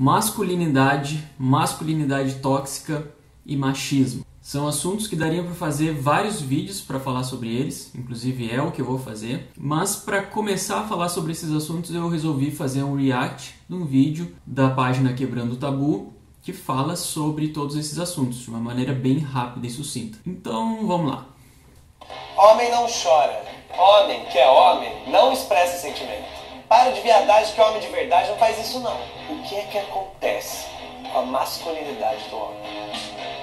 masculinidade, masculinidade tóxica e machismo. São assuntos que dariam para fazer vários vídeos para falar sobre eles, inclusive é o que eu vou fazer. Mas para começar a falar sobre esses assuntos eu resolvi fazer um react de um vídeo da página Quebrando o Tabu que fala sobre todos esses assuntos de uma maneira bem rápida e sucinta. Então vamos lá. Homem não chora. Homem que é homem não expressa sentimento. Para de viadagem que homem de verdade não faz isso não. O que é que acontece com a masculinidade do homem?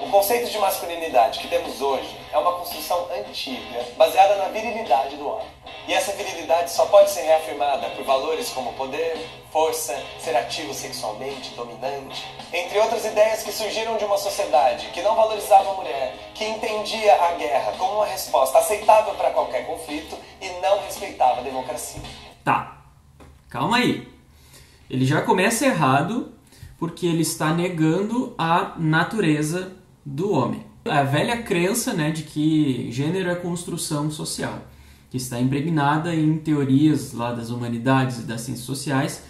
O conceito de masculinidade que temos hoje é uma construção antiga, baseada na virilidade do homem. E essa virilidade só pode ser reafirmada por valores como poder, força, ser ativo sexualmente, dominante, entre outras ideias que surgiram de uma sociedade que não valorizava a mulher, que entendia a guerra como uma resposta aceitável para qualquer conflito e não respeitava a democracia. Tá, calma aí. Ele já começa errado porque ele está negando a natureza do homem. A velha crença, de que gênero é construção social, que está impregnada em teorias lá das humanidades e das ciências sociais,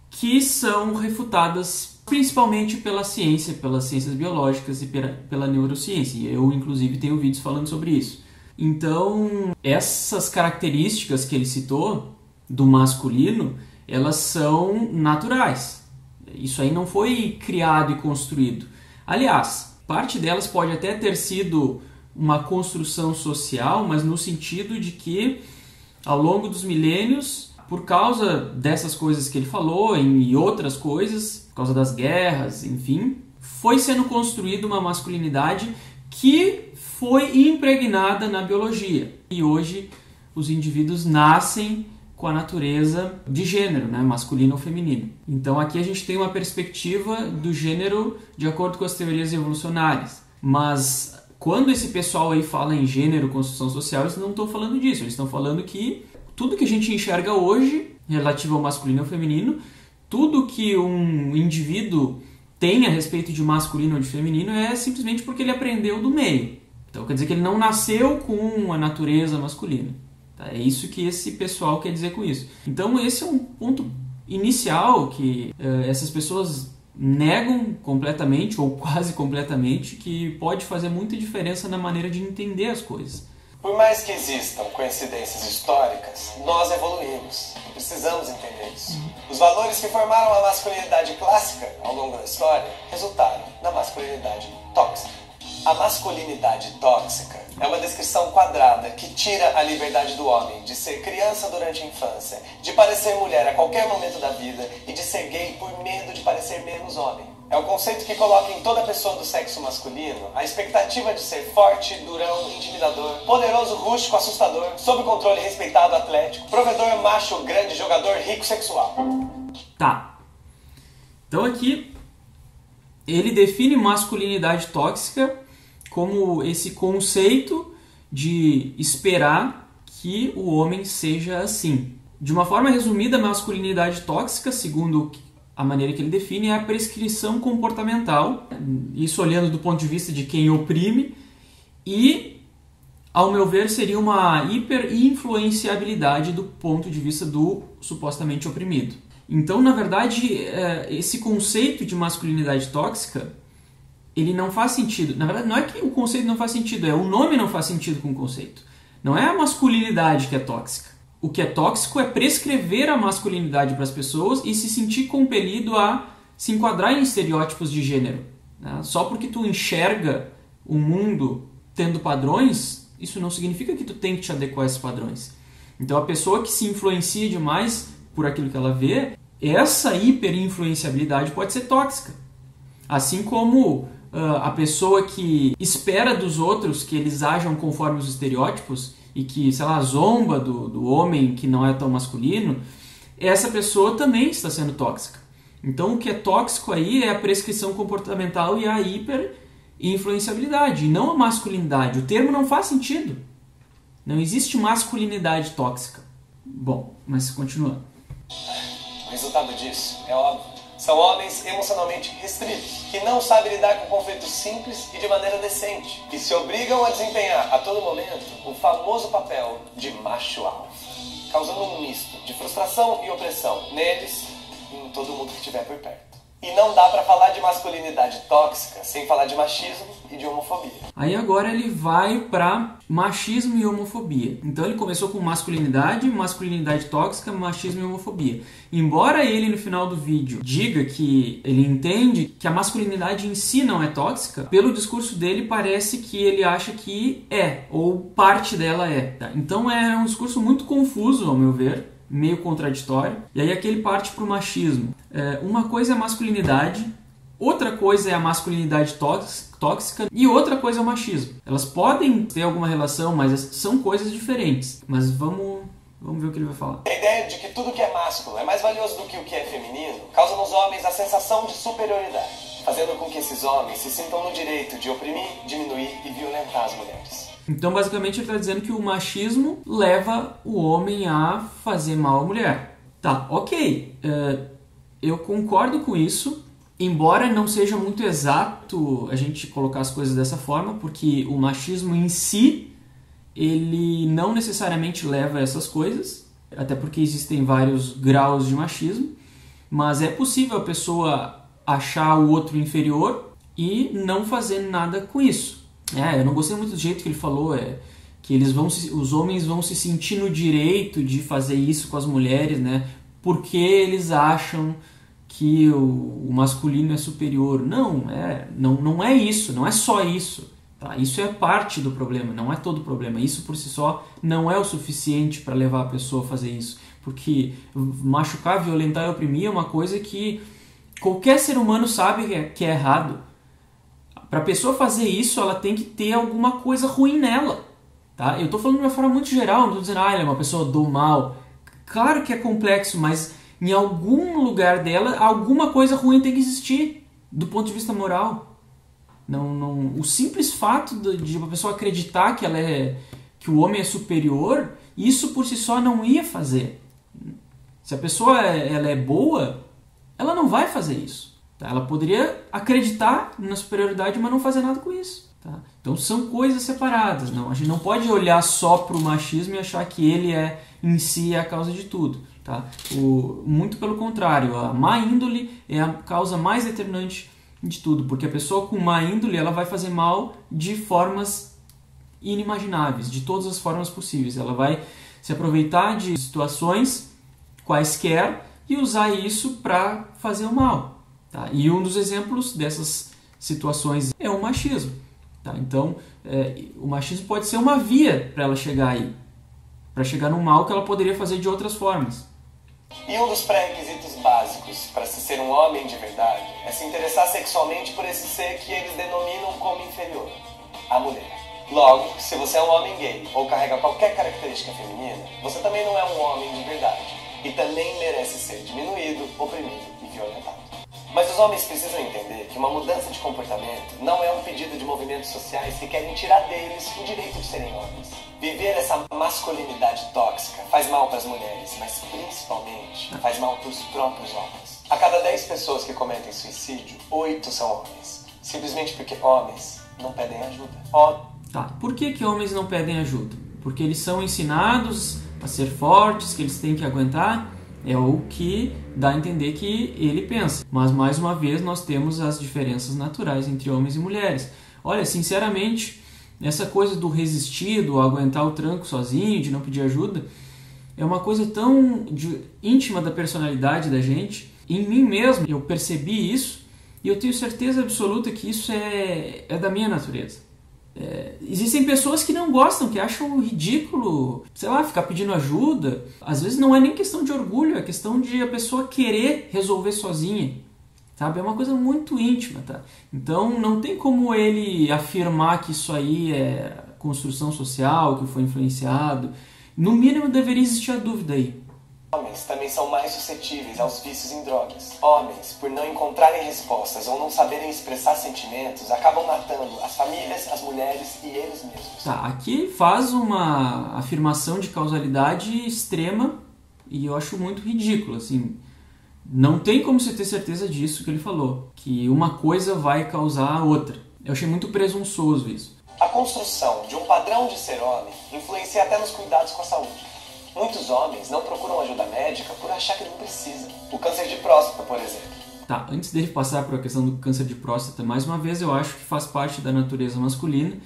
que são refutadas principalmente pela ciência, pelas ciências biológicas e pela neurociência. Eu, inclusive, tenho vídeos falando sobre isso. Então, essas características que ele citou do masculino, elas são naturais. Isso aí não foi criado e construído. Aliás, parte delas pode até ter sido uma construção social, mas no sentido de que, ao longo dos milênios, por causa dessas coisas que ele falou e outras coisas, por causa das guerras, enfim, foi sendo construída uma masculinidade que foi impregnada na biologia. E hoje os indivíduos nascem com a natureza de gênero, masculino ou feminino. Então aqui a gente tem uma perspectiva do gênero de acordo com as teorias evolucionárias. Mas quando esse pessoal aí fala em gênero, construção social, eles não estão falando disso. Eles estão falando que tudo que a gente enxerga hoje, relativo ao masculino e ao feminino, tudo que um indivíduo tem a respeito de masculino ou de feminino é simplesmente porque ele aprendeu do meio. Então quer dizer que ele não nasceu com a natureza masculina. É isso que esse pessoal quer dizer com isso. Então esse é um ponto inicial que essas pessoas negam completamente ou quase completamente, que pode fazer muita diferença na maneira de entender as coisas. Por mais que existam coincidências históricas, nós evoluímos e precisamos entender isso. Os valores que formaram a masculinidade clássica ao longo da história resultaram na masculinidade tóxica. A masculinidade tóxica é uma descrição quadrada que tira a liberdade do homem de ser criança durante a infância, de parecer mulher a qualquer momento da vida e de ser gay por medo de parecer menos homem. É um conceito que coloca em toda pessoa do sexo masculino a expectativa de ser forte, durão, intimidador, poderoso, rústico, assustador, sob controle, respeitado, atlético, provedor, macho, grande, jogador, rico, sexual. Tá. Então aqui ele define masculinidade tóxica como esse conceito de esperar que o homem seja assim. De uma forma resumida, a masculinidade tóxica, segundo a maneira que ele define, é a prescrição comportamental, isso olhando do ponto de vista de quem oprime, e, ao meu ver, seria uma hiperinfluenciabilidade do ponto de vista do supostamente oprimido. Então, na verdade, esse conceito de masculinidade tóxica, ele não faz sentido. Na verdade, não é que o conceito não faz sentido, o nome não faz sentido com o conceito. Não é a masculinidade que é tóxica. O que é tóxico é prescrever a masculinidade para as pessoas e se sentir compelido a se enquadrar em estereótipos de gênero. Só porque tu enxerga o mundo tendo padrões, isso não significa que tu tem que te adequar a esses padrões. Então a pessoa que se influencia demais por aquilo que ela vê, essa hiperinfluenciabilidade pode ser tóxica. Assim como a pessoa que espera dos outros que eles ajam conforme os estereótipos e que, zomba do homem que não é tão masculino, essa pessoa também está sendo tóxica. Então o que é tóxico aí é a prescrição comportamental e a hiperinfluenciabilidade, e não a masculinidade. O termo não faz sentido. Não existe masculinidade tóxica. Bom, mas continuando. O resultado disso é óbvio. São homens emocionalmente restritos, que não sabem lidar com conflitos simples e de maneira decente, e se obrigam a desempenhar a todo momento o famoso papel de macho alfa, causando um misto de frustração e opressão neles e em todo mundo que estiver por perto. E não dá pra falar de masculinidade tóxica sem falar de machismo e de homofobia. Aí agora ele vai para machismo e homofobia. Então ele começou com masculinidade tóxica, machismo e homofobia. Embora ele no final do vídeo diga que ele entende que a masculinidade em si não é tóxica, pelo discurso dele parece que ele acha que é, ou parte dela é. Tá? Então é um discurso muito confuso, ao meu ver, meio contraditório. E aí aqui ele parte para o machismo. Uma coisa é a masculinidade, outra coisa é a masculinidade tóxica e outra coisa é o machismo. Elas podem ter alguma relação, mas são coisas diferentes. Mas vamos ver o que ele vai falar. A ideia de que tudo que é másculo é mais valioso do que o que é feminino causa nos homens a sensação de superioridade, fazendo com que esses homens se sintam no direito de oprimir, diminuir e violentar as mulheres. Então, basicamente, ele está dizendo que o machismo leva o homem a fazer mal à mulher. Tá, ok. Eu concordo com isso, embora não seja muito exato a gente colocar as coisas dessa forma, porque o machismo em si, ele não necessariamente leva a essas coisas, até porque existem vários graus de machismo, mas é possível a pessoa achar o outro inferior e não fazer nada com isso. Eu não gostei muito do jeito que ele falou, que os homens vão se sentir no direito de fazer isso com as mulheres, né? Porque eles acham que o masculino é superior. Não é isso, não é só isso. Tá? Isso é parte do problema, não é todo o problema. Isso por si só não é o suficiente para levar a pessoa a fazer isso. Porque machucar, violentar e oprimir é uma coisa que qualquer ser humano sabe que é errado. Para a pessoa fazer isso, ela tem que ter alguma coisa ruim nela. Tá? Eu estou falando de uma forma muito geral, não estou dizendo ela é uma pessoa do mal. Claro que é complexo, mas em algum lugar dela, alguma coisa ruim tem que existir, do ponto de vista moral. O simples fato de uma pessoa acreditar que o homem é superior, isso por si só não ia fazer. Se a pessoa ela é boa, ela não vai fazer isso. Tá? Ela poderia acreditar na superioridade, mas não fazer nada com isso. Tá? Então são coisas separadas. A gente não pode olhar só para o machismo e achar que ele em si é a causa de tudo. Tá? Muito pelo contrário, a má índole é a causa mais determinante de tudo, porque a pessoa com má índole ela vai fazer mal de formas inimagináveis, de todas as formas possíveis. Ela vai se aproveitar de situações quaisquer e usar isso para fazer o mal. Tá? E um dos exemplos dessas situações é o machismo. Tá? Então, o machismo pode ser uma via para ela chegar aí, para chegar no mal que ela poderia fazer de outras formas. E um dos pré-requisitos básicos para se ser um homem de verdade é se interessar sexualmente por esse ser que eles denominam como inferior, a mulher. Logo, se você é um homem gay ou carrega qualquer característica feminina, você também não é um homem de verdade e também merece ser diminuído, oprimido e violentado. Mas os homens precisam entender que uma mudança de comportamento não é um pedido de movimentos sociais que querem tirar deles o direito de serem homens. Viver essa masculinidade tóxica faz mal para as mulheres, mas principalmente faz mal para os próprios homens. A cada 10 pessoas que cometem suicídio, 8 são homens. Simplesmente porque homens não pedem ajuda. Tá, por que homens não pedem ajuda? Porque eles são ensinados a ser fortes, que eles têm que aguentar. É o que dá a entender que ele pensa. Mas, mais uma vez, nós temos as diferenças naturais entre homens e mulheres. Olha, sinceramente, essa coisa do resistir, do aguentar o tranco sozinho, de não pedir ajuda, é uma coisa tão íntima da personalidade da gente. Em mim mesmo, eu percebi isso e eu tenho certeza absoluta que isso é da minha natureza. Existem pessoas que não gostam, que acham ridículo, sei lá, ficar pedindo ajuda. Às vezes não é nem questão de orgulho, é questão de a pessoa querer resolver sozinha, sabe? É uma coisa muito íntima, tá? Então não tem como ele afirmar que isso aí é construção social, que foi influenciado. No mínimo deveria existir a dúvida aí. Homens também são mais suscetíveis aos vícios em drogas. Homens, por não encontrarem respostas ou não saberem expressar sentimentos, acabam matando as famílias, as mulheres e eles mesmos. Tá, aqui faz uma afirmação de causalidade extrema e eu acho muito ridículo, assim. Não tem como você ter certeza disso que ele falou, que uma coisa vai causar a outra. Eu achei muito presunçoso isso. A construção de um padrão de ser homem influencia até nos cuidados com a saúde. Muitos homens não procuram ajuda médica por achar que não precisa. O câncer de próstata, por exemplo. Tá, antes dele passar para a questão do câncer de próstata, mais uma vez eu acho que faz parte da natureza masculina.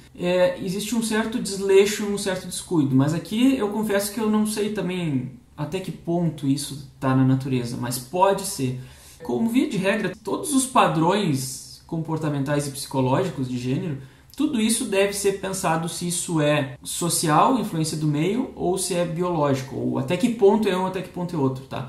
Existe um certo desleixo, um certo descuido, mas aqui eu confesso que eu não sei também até que ponto isso está na natureza, mas pode ser. Como via de regra, todos os padrões comportamentais e psicológicos de gênero, tudo isso deve ser pensado se isso é social, influência do meio, ou se é biológico, ou até que ponto é um, até que ponto é outro, tá?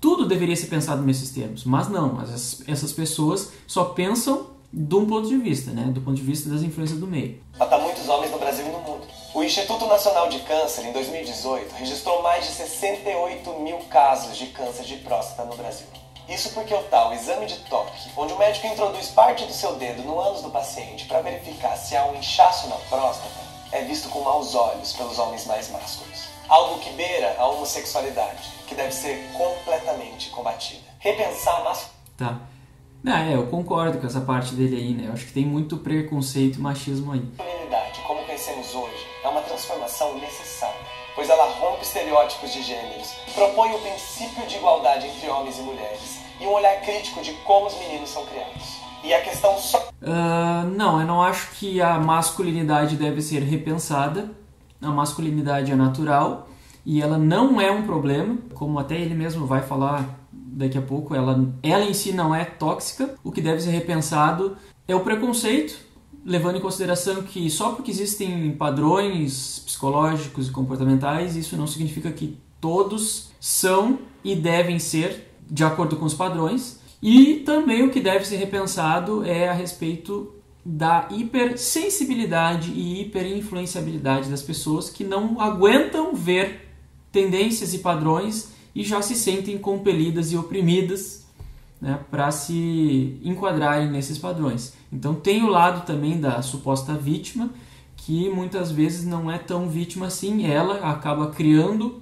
Tudo deveria ser pensado nesses termos, mas não, essas pessoas só pensam de um ponto de vista, né? Do ponto de vista das influências do meio. Mata muitos homens no Brasil e no mundo. O Instituto Nacional de Câncer, em 2018, registrou mais de 68 mil casos de câncer de próstata no Brasil. Isso porque o tal exame de toque, onde o médico introduz parte do seu dedo no ânus do paciente para verificar se há um inchaço na próstata, é visto com maus olhos pelos homens mais másculos. Algo que beira a homossexualidade, que deve ser completamente combatida. Repensar a Tá. Eu concordo com essa parte dele aí, né? Eu acho que tem muito preconceito e machismo aí. masculinidade, como conhecemos hoje, é uma transformação necessária, pois ela rompe estereótipos de gêneros, propõe o princípio de igualdade entre homens e mulheres e um olhar crítico de como os meninos são criados. E a questão só... Não, eu não acho que a masculinidade deve ser repensada. A masculinidade é natural e ela não é um problema, como até ele mesmo vai falar daqui a pouco, ela em si não é tóxica. O que deve ser repensado é o preconceito, levando em consideração que só porque existem padrões psicológicos e comportamentais, isso não significa que todos são e devem ser de acordo com os padrões. E também o que deve ser repensado é a respeito da hipersensibilidade e hiperinfluenciabilidade das pessoas que não aguentam ver tendências e padrões e já se sentem compelidas e oprimidas, né, para se enquadrarem nesses padrões. Então tem o lado também da suposta vítima, que muitas vezes não é tão vítima assim, ela acaba criando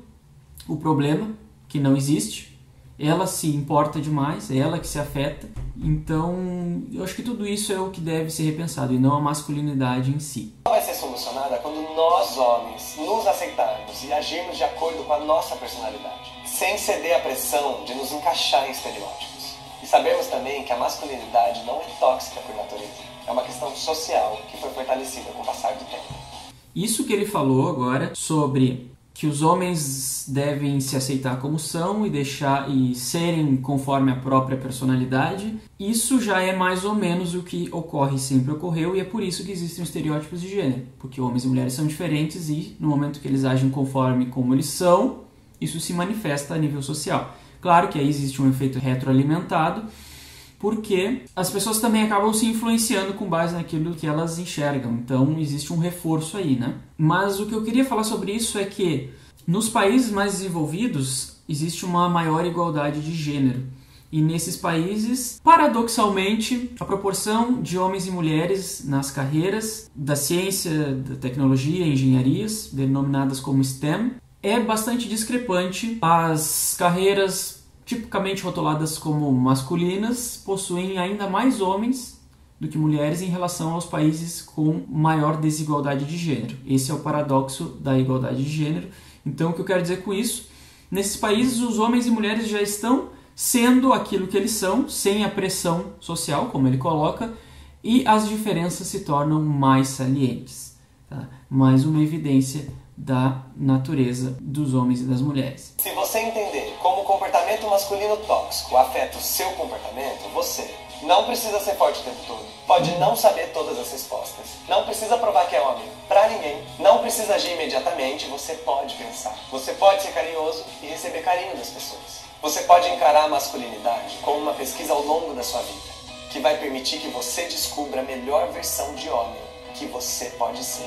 o problema que não existe, ela se importa demais, é ela que se afeta. Então eu acho que tudo isso é o que deve ser repensado e não a masculinidade em si. vai ser solucionada quando nós, homens, nos aceitarmos e agirmos de acordo com a nossa personalidade, sem ceder à pressão de nos encaixar em estereótipos. E sabermos também que a masculinidade não é tóxica por natureza, é uma questão social que foi fortalecida com o passar do tempo. Isso que ele falou agora sobre que os homens devem se aceitar como são e serem conforme a própria personalidade, isso já é mais ou menos o que ocorre e sempre ocorreu, e é por isso que existem estereótipos de gênero, porque homens e mulheres são diferentes e no momento que eles agem conforme como eles são, isso se manifesta a nível social. Claro que aí existe um efeito retroalimentado, porque as pessoas também acabam se influenciando com base naquilo que elas enxergam. Então existe um reforço aí, né? Mas o que eu queria falar sobre isso é que nos países mais desenvolvidos existe uma maior igualdade de gênero. E nesses países, paradoxalmente, a proporção de homens e mulheres nas carreiras da ciência, da tecnologia e engenharias, denominadas como STEM, é bastante discrepante. As carreiras tipicamente rotuladas como masculinas, possuem ainda mais homens do que mulheres em relação aos países com maior desigualdade de gênero. Esse é o paradoxo da igualdade de gênero. Então, o que eu quero dizer com isso? Nesses países, os homens e mulheres já estão sendo aquilo que eles são, sem a pressão social, como ele coloca, e as diferenças se tornam mais salientes. Tá? Mais uma evidência da natureza dos homens e das mulheres. Se você entender como o comportamento masculino tóxico afeta o seu comportamento, você não precisa ser forte o tempo todo, pode não saber todas as respostas, não precisa provar que é homem pra ninguém, não precisa agir imediatamente, você pode pensar, você pode ser carinhoso e receber carinho das pessoas. Você pode encarar a masculinidade como uma pesquisa ao longo da sua vida, que vai permitir que você descubra a melhor versão de homem que você pode ser.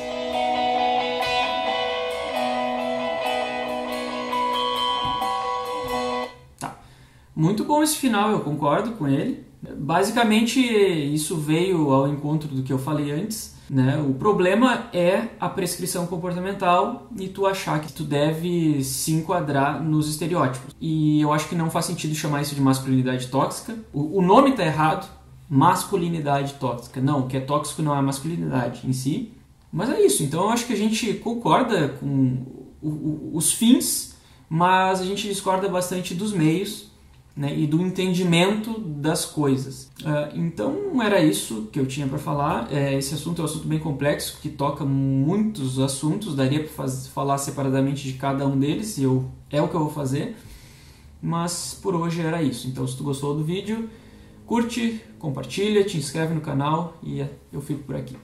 Muito bom esse final, eu concordo com ele. Basicamente, isso veio ao encontro do que eu falei antes, né? O problema é a prescrição comportamental e tu achar que tu deve se enquadrar nos estereótipos. E eu acho que não faz sentido chamar isso de masculinidade tóxica. O nome está errado, masculinidade tóxica. Não, o que é tóxico não é a masculinidade em si. Mas é isso, então eu acho que a gente concorda com os fins, mas a gente discorda bastante dos meios. né, e do entendimento das coisas. Então era isso que eu tinha para falar. Esse assunto é um assunto bem complexo, que toca muitos assuntos, daria para falar separadamente de cada um deles, e é o que eu vou fazer, mas por hoje era isso. Então se tu gostou do vídeo, curte, compartilha, te inscreve no canal e eu fico por aqui.